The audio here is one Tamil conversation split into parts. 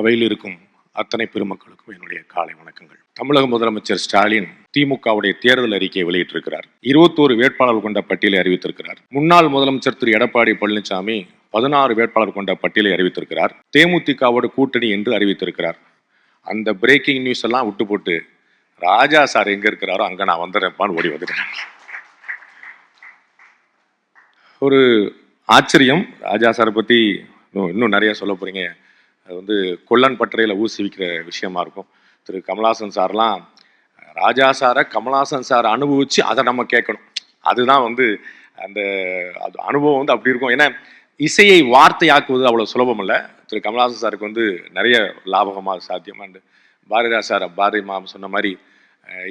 அவையில் இருக்கும் அத்தனை பெருமக்களுக்கும் என்னுடைய காலை வணக்கங்கள். தமிழக முதலமைச்சர் ஸ்டாலின் திமுகவுடைய தேர்தல் அறிக்கையை வெளியிட்டிருக்கிறார். 21 வேட்பாளர்கள் கொண்ட பட்டியலை அறிவித்திருக்கிறார். முன்னாள் முதலமைச்சர் திரு எடப்பாடி பழனிசாமி 16 வேட்பாளர் கொண்ட பட்டியலை அறிவித்திருக்கிறார். தேமுதிகவோட கூட்டணி என்று அறிவித்திருக்கிறார். அந்த பிரேக்கிங் நியூஸ் எல்லாம் விட்டு போட்டு ராஜா சார் எங்க இருக்கிறாரோ அங்க நான் வந்துடுறேன்பான்னு ஓடி வந்துட்டேன். ஒரு ஆச்சரியம். ராஜா சாரை பத்தி இன்னும் நிறைய சொல்ல போறீங்க. அது வந்து கொல்லன் பட்டறையில் ஊசி விற்கிற விஷயமா இருக்கும். திரு கமலஹாசன் சார்லாம் ராஜா சாரை கமலஹாசன் சார் அனுபவிச்சு அதை நம்ம கேட்கணும். அதுதான் வந்து அந்த அனுபவம் வந்து அப்படி இருக்கும். ஏன்னா இசையை வார்த்தையாக்குவது அவ்வளோ சுலபம் இல்லை. திரு கமலஹாசன் சாருக்கு வந்து நிறைய லாபகமாக சாத்தியமாக உண்டு. பாரதிராஜ் சார் பாரதி மாம் சொன்ன மாதிரி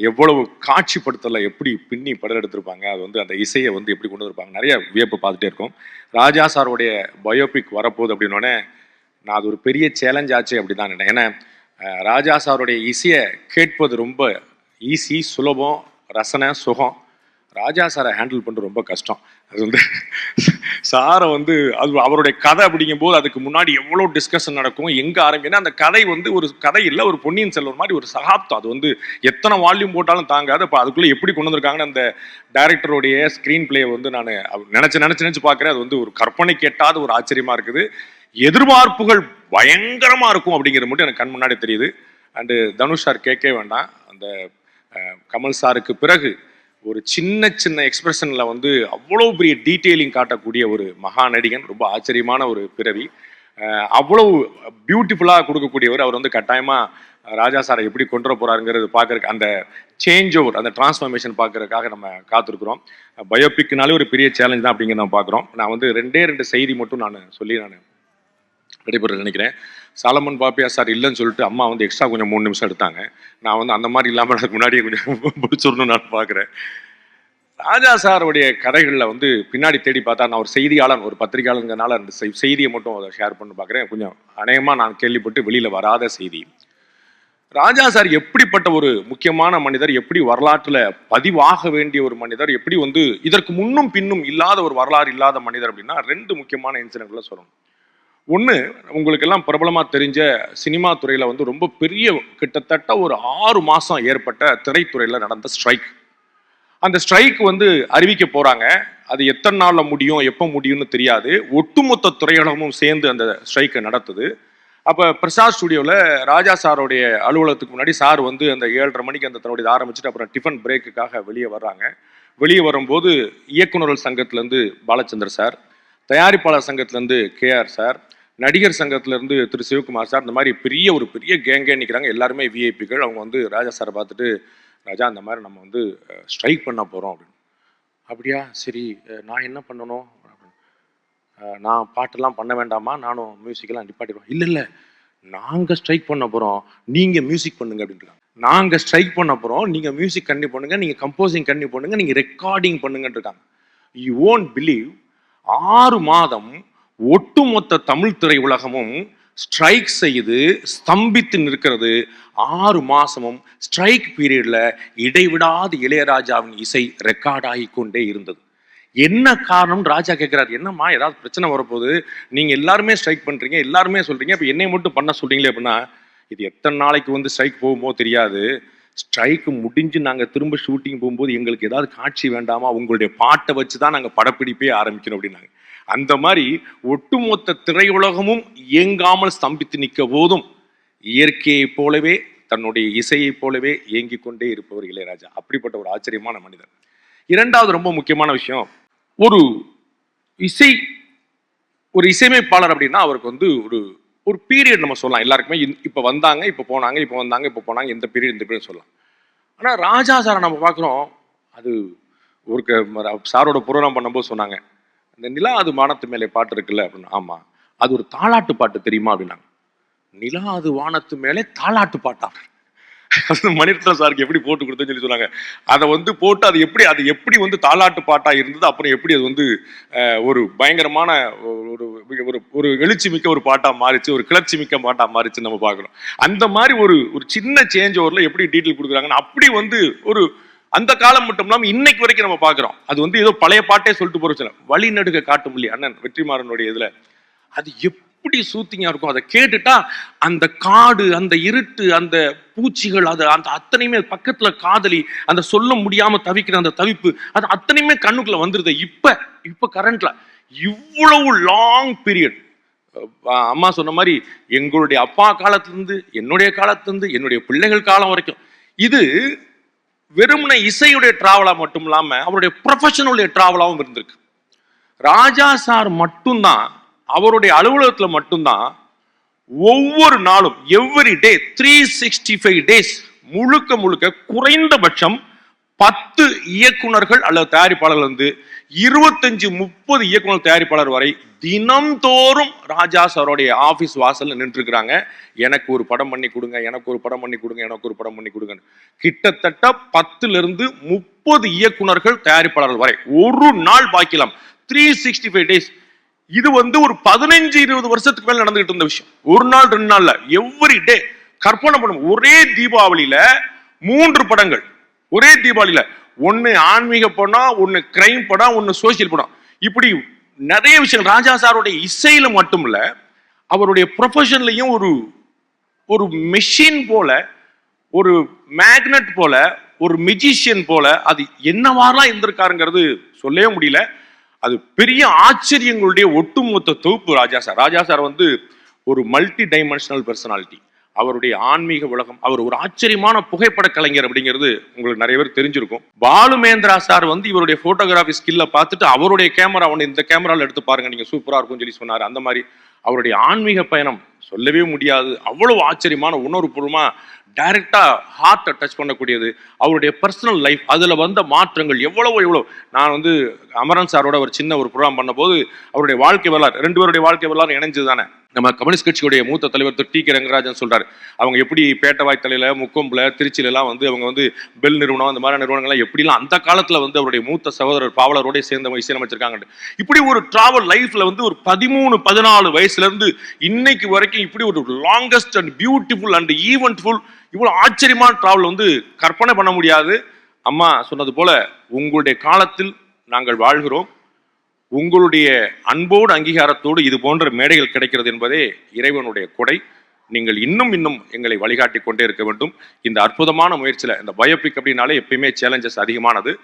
எவ்வளவு காட்சிப்படுத்தலை எப்படி பின்னி படம் எடுத்திருப்பாங்க. அது வந்து அந்த இசையை வந்து எப்படி கொண்டு வந்திருப்பாங்க. நிறைய வியப்பு பார்த்துட்டே இருக்கும். ராஜா சாருடைய பயோபிக் வரப்போகுது அப்படின்னோடனே நான் அது ஒரு பெரிய சேலஞ்ச் ஆச்சு அப்படி தான் நினைக்கிறேன். ஏன்னா ராஜா சாருடைய இசையை கேட்பது ரொம்ப ஈஸி, சுலபம், ரசனை, சுகம். ராஜா சாரை ஹேண்டில் பண்ணுறது ரொம்ப கஷ்டம். அது வந்து சாரை வந்து அது அவருடைய கதை அப்படிங்கும்போது அதுக்கு முன்னாடி எவ்வளோ டிஸ்கஷன் நடக்கும், எங்கே ஆரம்பிக்கணும். அந்த கதை வந்து ஒரு கதை இல்லை, ஒரு பொன்னியின் செல்வன் மாதிரி ஒரு சகாப்தம். அது வந்து எத்தனை வால்யூம் போட்டாலும் தாங்காது. அப்போ அதுக்குள்ளே எப்படி கொண்டு வந்திருக்காங்கன்னு அந்த டைரக்டருடைய ஸ்க்ரீன் பிளே வந்து நான் நினச்சி பார்க்குறேன். அது வந்து ஒரு கற்பனை கேட்டாத ஒரு ஆச்சரியமாக இருக்குது. எதிர்பார்ப்புகள் பயங்கரமா இருக்கும் அப்படிங்கிறது மட்டும் எனக்கு கண் முன்னாடி தெரியுது. அண்டு தனுஷ் சார் கேட்கவே வேண்டாம். அந்த கமல் சாருக்கு பிறகு ஒரு சின்ன எக்ஸ்பிரஷன்ல வந்து அவ்வளவு பெரிய டீட்டெயிலிங் காட்டக்கூடிய ஒரு மகா நடிகன். ரொம்ப ஆச்சரியமான ஒரு பிறவி. அவ்வளவு பியூட்டிஃபுல்லாக கொடுக்கக்கூடியவர். அவர் வந்து கட்டாயமா ராஜா சாரை எப்படி கொண்டு போறாருங்கிறது பார்க்கறதுக்கு, அந்த சேஞ்ச் ஓவர், அந்த டிரான்ஸ்ஃபர்மேஷன் பார்க்கறதுக்காக நம்ம காத்திருக்கிறோம். பயோபிக்னாலே ஒரு பெரிய சேலஞ்ச் தான் அப்படிங்கிறத நம்ம பார்க்குறோம். நான் வந்து ரெண்டு செய்தி மட்டும் நான் விடைபெற நினைக்கிறேன். சாலமன் பாப்பியா சார் இல்லைன்னு சொல்லிட்டு அம்மா வந்து எக்ஸ்ட்ரா கொஞ்சம் 3 நிமிஷம் எடுத்தாங்க. நான் வந்து அந்த மாதிரி இல்லாமல் அதுக்கு முன்னாடியே கொஞ்சம் முடிச்சிடணும்னு நான் பார்க்குறேன். ராஜா சாருடைய கதைகளில் வந்து பின்னாடி தேடி பார்த்தா, நான் ஒரு செய்தியாளன், ஒரு பத்திரிகையாளங்கிறனால அந்த செய்தியை மட்டும் அதை ஷேர் பண்ணி பார்க்குறேன். கொஞ்சம் அநேகமாக நான் கேள்விப்பட்டு வெளியில் வராத செய்தி. ராஜா சார் எப்படிப்பட்ட ஒரு முக்கியமான மனிதர், எப்படி வரலாற்றில் பதிவாக வேண்டிய ஒரு மனிதர், எப்படி வந்து இதற்கு முன்னும் பின்னும் இல்லாத ஒரு வரலாறு இல்லாத மனிதர் அப்படின்னா 2 முக்கியமான இன்சிடென்ட்களை சொல்லணும். ஒன்று, உங்களுக்கு எல்லாம் பிரபலமாக தெரிஞ்ச சினிமா துறையில் வந்து ரொம்ப பெரிய கிட்டத்தட்ட ஒரு 6 மாதம் ஏற்பட்ட திரைத்துறையில் நடந்த ஸ்ட்ரைக். அந்த ஸ்ட்ரைக் வந்து அறிவிக்க போகிறாங்க. அது எத்தனை நாளில் முடியும், எப்போ முடியும்னு தெரியாது. ஒட்டுமொத்த துறையிடமும் சேர்ந்து அந்த ஸ்ட்ரைக்கை நடத்துது. அப்போ பிரசாத் ஸ்டுடியோவில் ராஜா சாருடைய அலுவலகத்துக்கு முன்னாடி சார் வந்து அந்த 7:30 மணிக்கு அந்த தன்னுடைய ஆரம்பிச்சுட்டு அப்புறம் டிஃபன் பிரேக்குக்காக வெளியே வர்றாங்க. வெளியே வரும்போது இயக்குநர்கள் சங்கத்திலேருந்து பாலச்சந்தர் சார், தயாரிப்பாளர் சங்கத்திலேருந்து KR சார், நடிகர் சங்கத்திலேருந்து திரு சிவகுமார் சார், இந்த மாதிரி ஒரு பெரிய கேங்கே நிற்கிறாங்க. எல்லாருமே விஐபிகள். அவங்க வந்து ராஜா சாரை பார்த்துட்டு, ராஜா இந்த மாதிரி நம்ம வந்து ஸ்ட்ரைக் பண்ண போகிறோம் அப்படின்னு. அப்படியா, சரி, நான் என்ன பண்ணணும்? நான் பாட்டெல்லாம் பண்ண வேண்டாமா, நானும் மியூசிக்கெல்லாம் நிப்பாட்டிடுவோம். இல்லை, நாங்கள் ஸ்ட்ரைக் பண்ண போகிறோம், நீங்கள் மியூசிக் பண்ணுங்க அப்படின்ட்டு. நாங்கள் ஸ்ட்ரைக் பண்ண போகிறோம், நீங்கள் மியூசிக் கண்டினியூ பண்ணுங்க, நீங்கள் கம்போசிங் கண்டினியூ பண்ணுங்க, நீங்கள் ரெக்கார்டிங் பண்ணுங்கன்னு இருக்காங்க. யூ ஓன்ட் பிலீவ், 6 மாதம் ஒட்டுமொத்த தமிழ் திரை உலகமும் ஸ்ட்ரைக் செய்து ஸ்தம்பித்து நிற்கிறது. 6 மாசமும் ஸ்ட்ரைக் பீரியட்ல இடைவிடாது இளையராஜாவின் இசை ரெக்கார்ட் ஆகி கொண்டே இருந்தது. என்ன காரணம் ராஜா கேட்கிறார். என்னம்மா, ஏதாவது பிரச்சனை வரப்போகுது, நீங்க எல்லாருமே ஸ்ட்ரைக் பண்றீங்க, எல்லாருமே சொல்றீங்க, இப்ப என்னை மட்டும் பண்ண சொல்றீங்களே அப்படின்னா, இது எத்தனை நாளைக்கு வந்து ஸ்ட்ரைக் போகுமோ தெரியாது. ஸ்ட்ரைக் முடிஞ்சு நாங்க திரும்ப ஷூட்டிங் போகும்போது எங்களுக்கு ஏதாவது காட்சி வேண்டாமா, உங்களுடைய பாட்டை வச்சுதான் நாங்க படப்பிடிப்பே ஆரம்பிக்கணும் அப்படின்னாங்க. அந்த மாதிரி ஒட்டுமொத்த திரையுலகமும் இயங்காமல் ஸ்தம்பித்து நிற்க போதும் இயற்கையை போலவே தன்னுடைய இசையை போலவே இயங்கிக் கொண்டே இருப்பவர் இளையராஜா. அப்படிப்பட்ட ஒரு ஆச்சரியமான மனிதர். 2வது ரொம்ப முக்கியமான விஷயம், ஒரு இசையமைப்பாளர் அப்படின்னா அவருக்கு வந்து ஒரு பீரியட் நம்ம சொல்லலாம். எல்லாருக்குமே இப்ப வந்தாங்க, இப்ப போனாங்க, இந்த பீரியட் சொல்லலாம். ஆனா ராஜா சாரை நம்ம பார்க்குறோம். அது ஒரு சாரோட புரோகிராம் பண்ணும்போது சொன்னாங்க, இந்த நிலா அது வானத்து மேலே பாட்டு இருக்குல்ல அப்படின்னு. ஆமா, அது ஒரு தாலாட்டு பாட்டு தெரியுமா அப்படின்னாங்க. நிலா அது வானத்து மேலே தாலாட்டு பாட்டா? மணிரத்னம் சாருக்கு எப்படி போட்டு கொடுத்தேன்னு சொல்லி சொன்னாங்க. அதை வந்து போட்டு அது எப்படி வந்து தாலாட்டு பாட்டா இருந்தது, அப்புறம் எப்படி அது வந்து ஒரு பயங்கரமான ஒரு எழுச்சி மிக்க ஒரு பாட்டா மாறிச்சு, ஒரு கிளர்ச்சி மிக்க பாட்டா மாறிச்சு நம்ம பார்க்கிறோம். அந்த மாதிரி ஒரு சின்ன சேஞ்ச் ஓவர்ல எப்படி டீட்டெயில் கொடுக்குறாங்கன்னு அப்படி வந்து ஒரு அந்த காலம் மட்டும் இல்லாம இன்னைக்கு வரைக்கும் நம்ம பாக்குறோம். அது வந்து ஏதோ பழைய பாட்டே சொல்லிட்டு போறோம். வழி நடுக காட்டும் இல்லையா அண்ணன் வெற்றிமாறனுடைய இதுல அது அப்படி சூத்திங்கா இருக்கும். அதை கேட்டுட்டா அந்த காடு, அந்த இருட்டு, அந்த பூச்சிகள், அது அந்த அத்தனையுமே பக்கத்துல காதலி, அந்த சொல்ல முடியாம தவிக்கிற அந்த தவிப்பு, அது அத்தனையுமே கண்ணுக்குள்ள வந்துருது. இப்ப கரண்ட்ல இவ்வளவு லாங் பீரியட். அம்மா சொன்ன மாதிரி எங்களுடைய அப்பா காலத்திலிருந்து, என்னுடைய காலத்திலிருந்து, என்னுடைய பிள்ளைகள் காலம் வரைக்கும் இது வெறுமன இசையுடைய டிராவலா மட்டும் இல்லாம அவருடைய ப்ரொஃபஷனுடைய டிராவலாவும் இருந்திருக்கு. ராஜா சார் மட்டும்தான் அவருடைய அலுவலகத்துல மட்டும்தான் ஒவ்வொரு நாளும் எவ்ரி டே 365 டேஸ் முழுக்க குறைந்தபட்சம் 10 இயக்குனர்கள் அல்லது தயாரிப்பாளர்கள் வந்து 25-30 இயக்குனர் தயாரிப்பாளர் வரை தினம்தோறும் ராஜா சாரோடைய ஆபீஸ் வாசல்ல நின்று இருக்கிறாங்க. எனக்கு ஒரு படம் பண்ணி கொடுங்க, எனக்கு ஒரு படம் பண்ணி கொடுங்க, எனக்கு ஒரு படம் பண்ணி கொடுங்க. கிட்டத்தட்ட 10-30 இயக்குனர்கள் தயாரிப்பாளர்கள் வரை ஒரு நாள் பாக்கலாம். 365 டேஸ். இது வந்து ஒரு 15-20 வருஷத்துக்கு மேல நடந்துகிட்டு இருந்த விஷயம். ஒரு நாள் 2 நாள்ல எவ்ரி டே. கற்பனை பண்ணும், ஒரே தீபாவளியில 3 படங்கள். ஒரே தீபாவளியில ஒன்னு ஆன்மீக படம், ஒன்னு கிரைம் படம், ஒன்னு சோசியல் படம். இப்படி நிறைய விஷயங்கள். ராஜா சாருடைய இசையில மட்டும் இல்ல, அவருடைய ப்ரொஃபஷன்லயும் ஒரு மெஷின் போல, ஒரு மேக்னெட் போல, ஒரு மெஜிஷியன் போல, அது என்னவாரெல்லாம் இருந்திருக்காருங்கிறது சொல்லவே முடியல. அது பெரிய ஆச்சரியங்களுடைய ஒட்டுமொத்த தொகுப்பு ராஜா சார். ராஜா சார் வந்து ஒரு மல்டி டைமென்ஷனல் பர்சனாலிட்டி. அவருடைய ஆன்மீக உலகம், அவர் ஒரு ஆச்சரியமான புகைப்பட கலைஞர் அப்படிங்கிறது உங்களுக்கு நிறைய பேர் தெரிஞ்சிருக்கும். பாலுமேந்திரா சார் வந்து இவருடைய போட்டோகிராஃபி ஸ்கில்ல பார்த்துட்டு அவருடைய கேமரா ஒன்று இந்த கேமரால எடுத்து பாருங்க, நீங்க சூப்பரா இருக்கும்னு சொல்லி சொன்னார். அந்த மாதிரி அவருடைய ஆன்மீக பயணம் சொல்லவே முடியாது. அவ்வளவு ஆச்சரியமான உணர்வுபூர்வமா டைரக்டா ஹார்ட்டை டச் பண்ணக்கூடியது. அவருடைய பர்சனல் லைஃப், அதுல வந்த மாற்றங்கள் எவ்வளவு. நான் வந்து அமரன் சாரோட ஒரு சின்ன ஒரு ப்ரோக்ராம் பண்ண போது அவருடைய வாழ்க்கை வரலாறு, 2 பேருடைய வாழ்க்கை வரலாறு இணைஞ்சது தானே. நம்ம கம்யூனிஸ்ட் கட்சியுடைய மூத்த தலைவர் டி கே ரங்கராஜன் சொல்றாரு, அவங்க எப்படி பேட்டவாய் தலையில, முக்கொம்புல, திருச்சியில எல்லாம் வந்து அவங்க வந்து பெல் நிறுவனம், அந்த மாதிரி நிறுவனங்கள்லாம் எப்படிலாம் அந்த காலத்துல வந்து அவருடைய மூத்த சகோதரர் பாவலரோட சேர்ந்து இசையமைச்சிருக்காங்க. இப்படி ஒரு டிராவல் லைஃப்ல வந்து ஒரு 13-14 வயசுல இருந்து இன்னைக்கு வரைக்கும் இப்படி ஒரு லாங்கஸ்ட் அண்ட் பியூட்டிஃபுல் அண்ட் ஈவென்ட்ஃபுல், இவ்வளவு ஆச்சரியமான டிராவல் வந்து கற்பனை பண்ண முடியாது. அம்மா சொன்னது போல உங்களுடைய காலத்தில் நாங்கள் வாழ்கிறோம். உங்களுடைய அன்போடு அங்கீகாரத்தோடு இது போன்ற மேடைகள் கிடைக்கிறது என்பதே இறைவனுடைய கொடை. நீங்கள் இன்னும் எங்களை வழிகாட்டி கொண்டே இருக்க வேண்டும். இந்த அற்புதமான முயற்சியில், இந்த பயோபிக் அப்படின்னாலே எப்பயுமே சேலஞ்சஸ் அதிகமானது.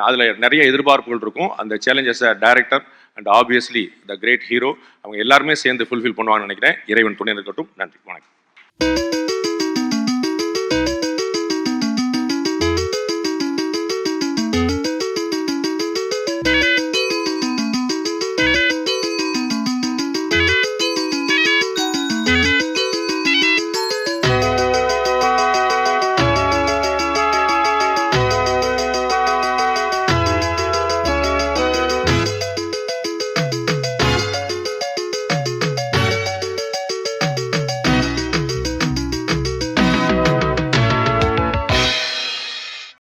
அதில் நிறைய எதிர்பார்ப்புகள் இருக்கும். அந்த சேலஞ்சஸை director and obviously the great hero அவங்க எல்லாருமே சேர்ந்து ஃபுல்ஃபில் பண்ணுவாங்கன்னு நினைக்கிறேன். இறைவன் துணை இருக்கட்டும். நன்றி, வணக்கம்.